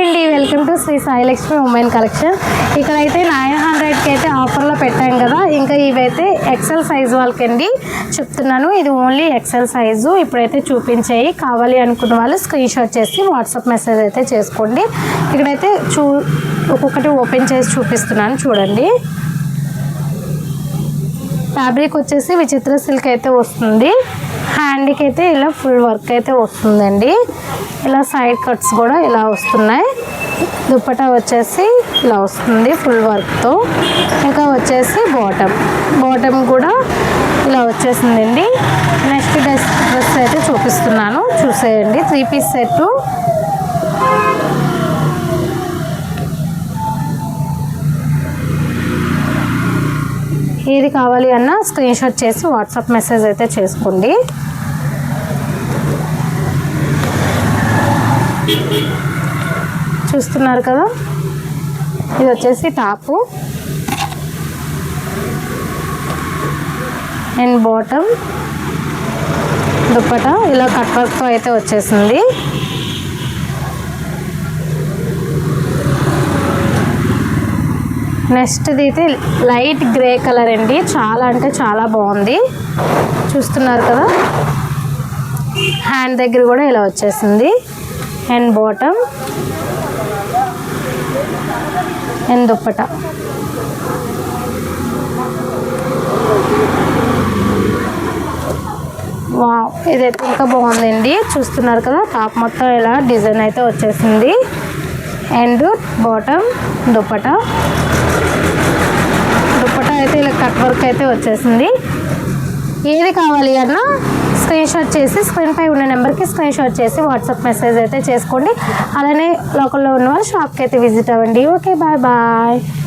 అండి, welcome to Shri Sai Lakshmi women collection. ఇక్కడైతే 900కి అయితే ఆఫర్లో పెట్టాం కదా. ఇంకా ఇవైతే ఎక్సెల్ సైజ్ వాళ్ళకండి చెప్తున్నాను. ఇది ఓన్లీ ఎక్సెల్ సైజు. ఇప్పుడైతే చూపించేయి. కావాలి అనుకున్న వాళ్ళు స్క్రీన్ షాట్ చేసి వాట్సాప్ మెసేజ్ అయితే చేసుకోండి. ఇక్కడైతే ఒక్కొక్కటి ఓపెన్ చేసి చూపిస్తున్నాను చూడండి. ఫ్యాబ్రిక్ వచ్చేసి విచిత్ర సిల్క్ అయితే వస్తుంది. హ్యాండ్కి అయితే ఇలా ఫుల్ వర్క్ అయితే వస్తుందండి. ఇలా సైడ్ కట్స్ కూడా ఇలా వస్తున్నాయి. దుప్పటా వచ్చేసి ఇలా వస్తుంది ఫుల్ వర్క్తో. ఇంకా వచ్చేసి బాటమ్ కూడా ఇలా వచ్చేసిందండి. నెక్స్ట్ డ్రెస్ అయితే చూపిస్తున్నాను చూసేయండి. 3 పీస్ సెట్. ఏది కావాలి అన్నా స్క్రీన్ షాట్ చేసి వాట్సాప్ మెసేజ్ అయితే చేసుకోండి. చూస్తున్నారు కదా, ఇది వచ్చేసి టాపు అండ్ బాటమ్. దుప్పటా ఇలా కట్ వర్క్తో అయితే వచ్చేసింది. నెక్స్ట్ అయితే లైట్ గ్రే కలర్ అండి. చాలా అంటే చాలా బాగుంది. చూస్తున్నారు కదా, హ్యాండ్ దగ్గర కూడా ఇలా వచ్చేసింది. And bottom and dupatta. Wow, ఇదైతే ఇంకా బాగుందండి. చూస్తున్నారు కదా, టాప్ మొత్తం ఇలా డిజైన్ అయితే వచ్చేసింది. అండ్ బాటమ్ దుప్పటా అయితే ఇలా కట్ వర్క్ అయితే వచ్చేసింది. ఏది కావాలి అన్నా స్క్రీన్ షాట్ చేసి స్క్రీన్ పై ఉన్న నెంబర్కి స్క్రీన్ షాట్ చేసి వాట్సాప్ మెసేజ్ అయితే చేసుకోండి. అలానే లోకల్లో ఉన్న వాళ్ళు షాప్కి అయితే విజిట్ అవ్వండి. Okay, bye bye.